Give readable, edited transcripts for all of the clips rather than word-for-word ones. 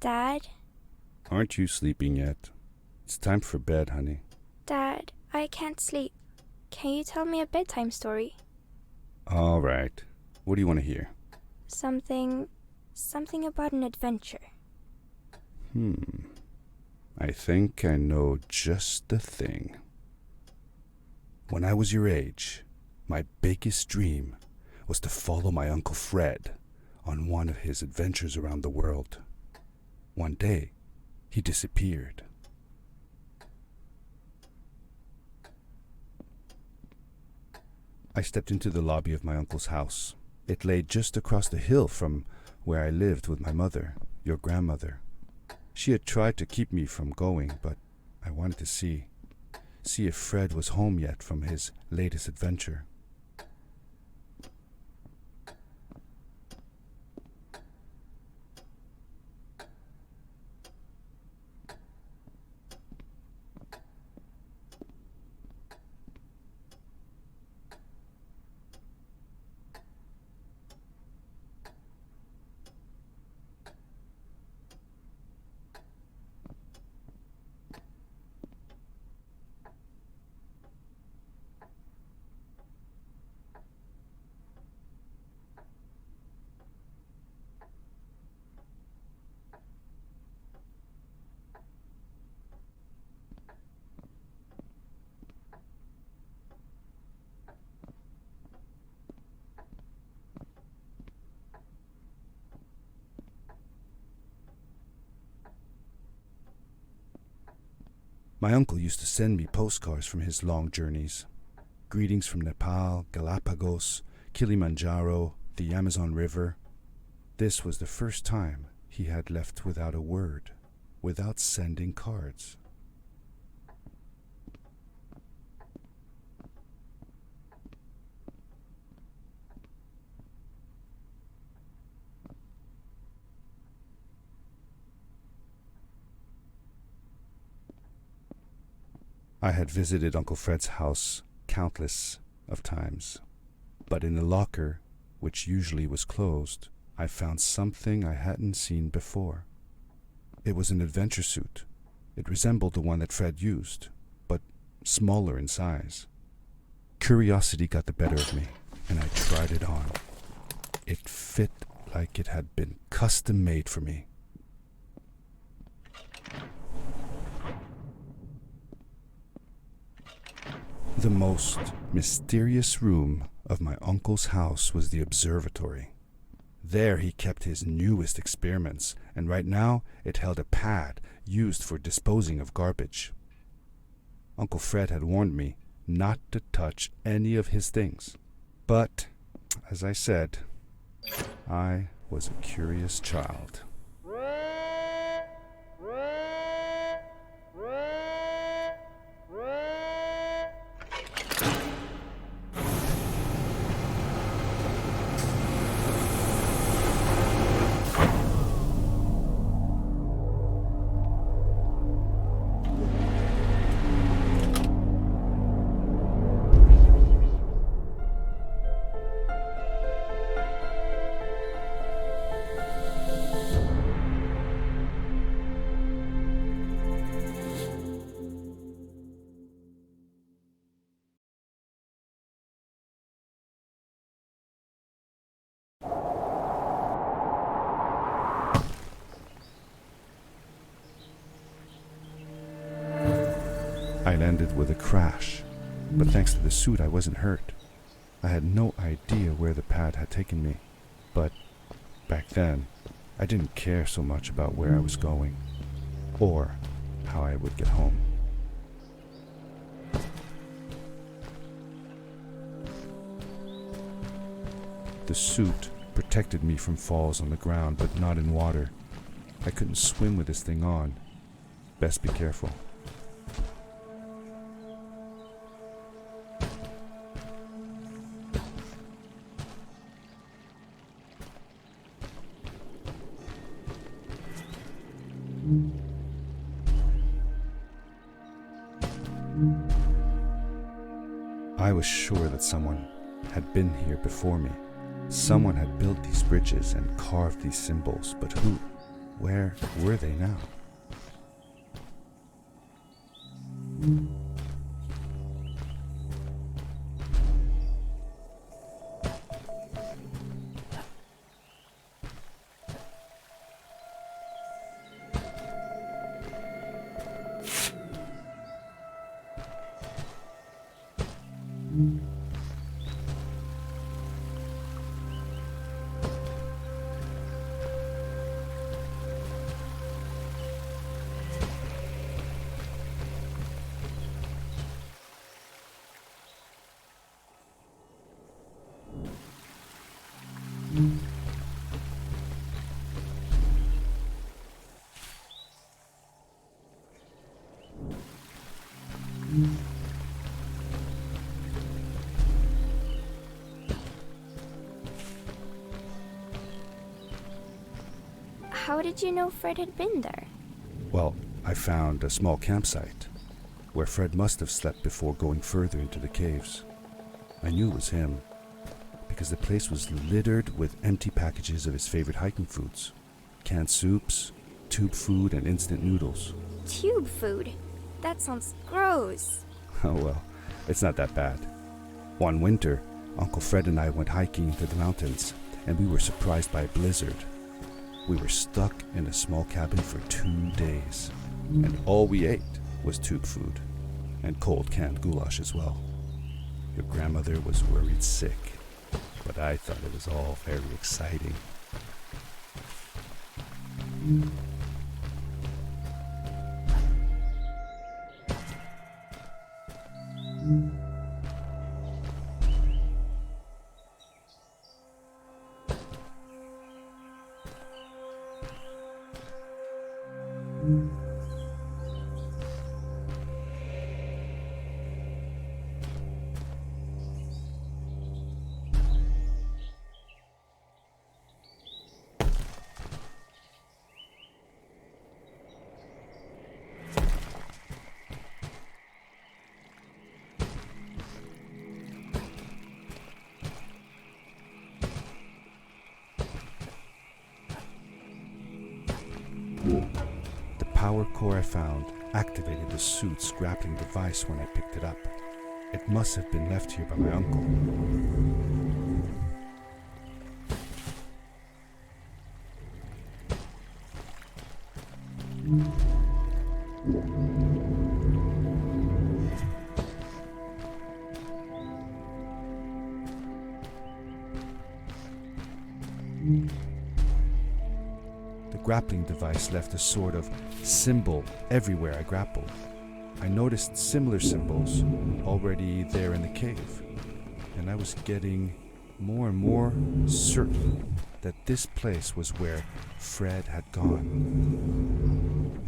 Dad? Aren't you sleeping yet? It's time for bed, honey. Dad, I can't sleep. Can you tell me a bedtime story? All right. What do you want to hear? Something about an adventure. I think I know just the thing. When I was your age, my biggest dream was to follow my Uncle Fred on one of his adventures around the world. One day, he disappeared. I stepped into the lobby of my uncle's house. It lay just across the hill from where I lived with my mother, your grandmother. She had tried to keep me from going, but I wanted to see if Fred was home yet from his latest adventure. My uncle used to send me postcards from his long journeys. Greetings from Nepal, Galapagos, Kilimanjaro, the Amazon River. This was the first time he had left without a word, without sending cards. I had visited Uncle Fred's house countless of times, but in the locker, which usually was closed, I found something I hadn't seen before. It was an adventure suit. It resembled the one that Fred used, but smaller in size. Curiosity got the better of me, and I tried it on. It fit like it had been custom made for me. The most mysterious room of my uncle's house was the observatory. There he kept his newest experiments, and right now it held a pad used for disposing of garbage. Uncle Fred had warned me not to touch any of his things. But, as I said, I was a curious child. I landed with a crash, but thanks to the suit I wasn't hurt. I had no idea where the pad had taken me, but back then I didn't care so much about where I was going, or how I would get home. The suit protected me from falls on the ground, but not in water. I couldn't swim with this thing on. Best be careful. I was sure that someone had been here before me. Someone had built these bridges and carved these symbols, but who? Where were they now? How did you know Fred had been there? Well, I found a small campsite where Fred must have slept before going further into the caves. I knew it was him because the place was littered with empty packages of his favorite hiking foods. Canned soups, tube food, and instant noodles. Tube food? That sounds gross. Oh well, it's not that bad. One winter, Uncle Fred and I went hiking into the mountains, and we were surprised by a blizzard. We were stuck in a small cabin for 2 days, and all we ate was tube food, and cold canned goulash as well. Your grandmother was worried sick, but I thought it was all very exciting. The power core I found activated the suit's grappling device when I picked it up. It must have been left here by my uncle. The grappling device left a sort of symbol everywhere I grappled. I noticed similar symbols already there in the cave, and I was getting more and more certain that this place was where Fred had gone.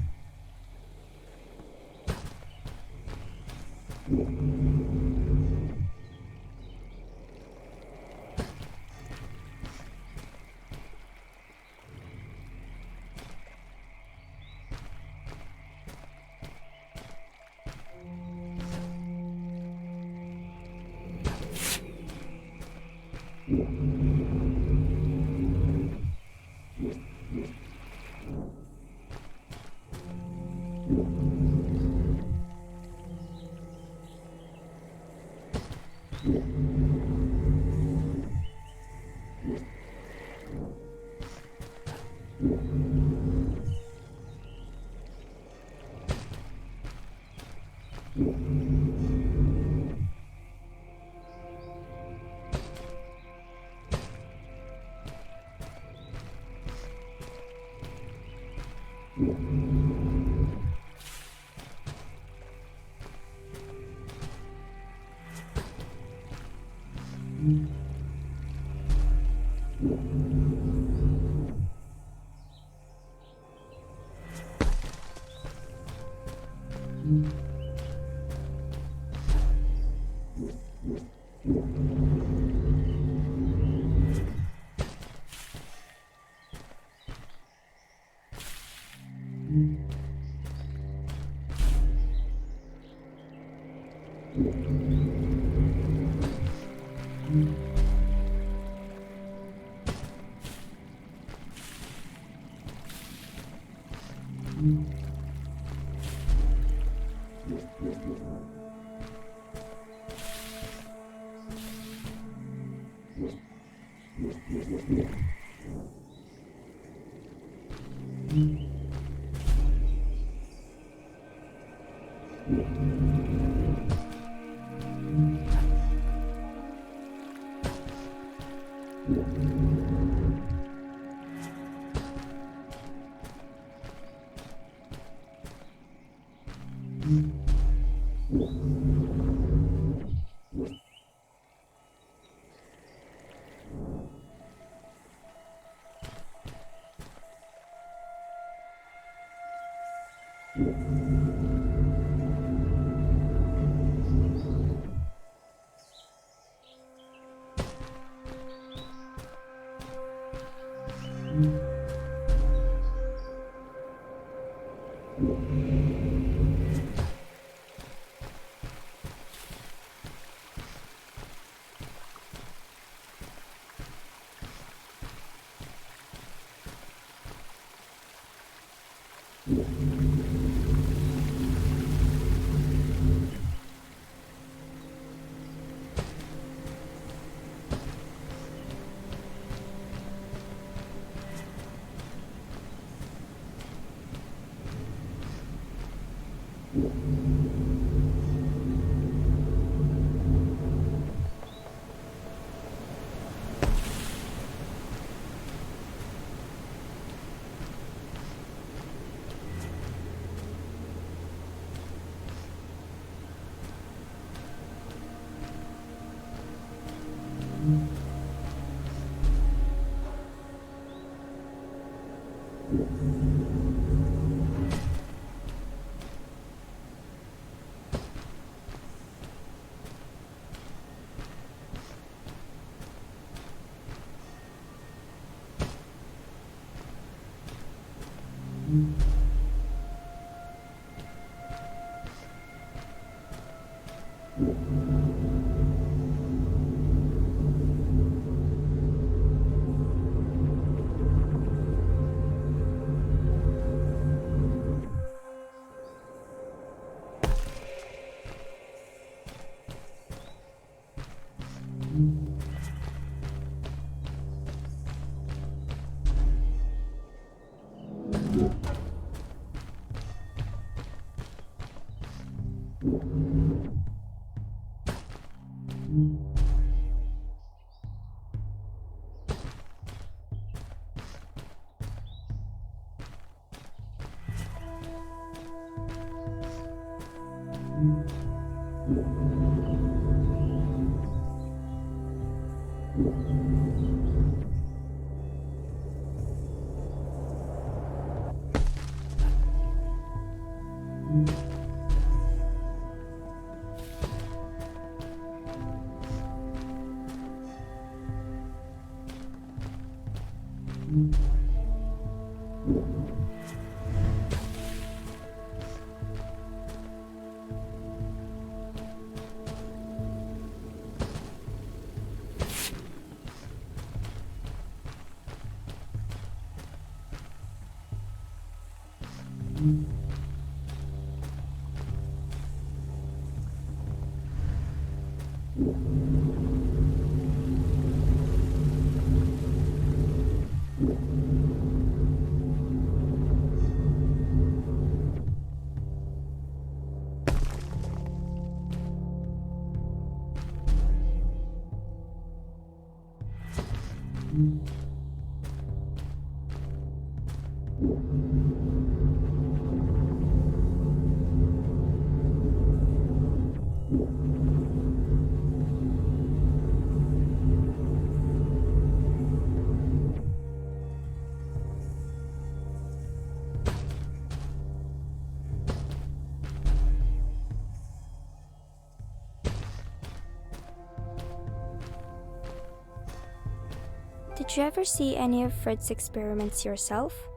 Did you ever see any of Fred's experiments yourself?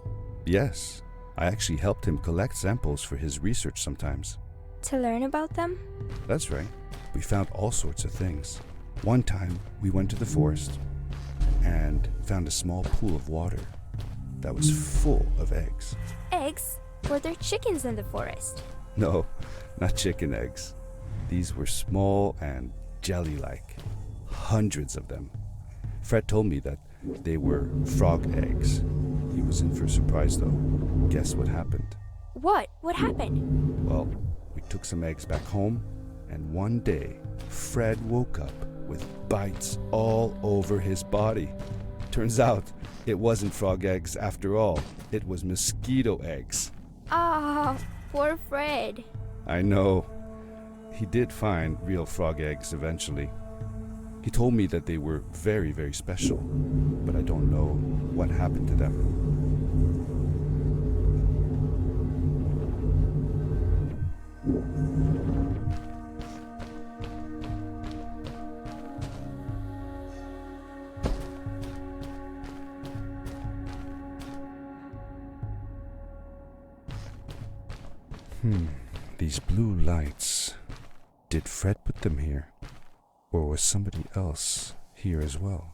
Yes, I actually helped him collect samples for his research sometimes. To learn about them? That's right. We found all sorts of things. One time, we went to the forest and found a small pool of water that was full of eggs. Eggs? Were there chickens in the forest? No, not chicken eggs. These were small and jelly-like. Hundreds of them. Fred told me that they were frog eggs. He was in for a surprise though. Guess what happened? What? What happened? Well, we took some eggs back home, and one day, Fred woke up with bites all over his body. Turns out, it wasn't frog eggs after all. It was mosquito eggs. Ah, poor Fred. I know. He did find real frog eggs eventually. He told me that they were very, very special, but I don't know what happened to them. These blue lights. Did Fred put them here? Or was somebody else here as well?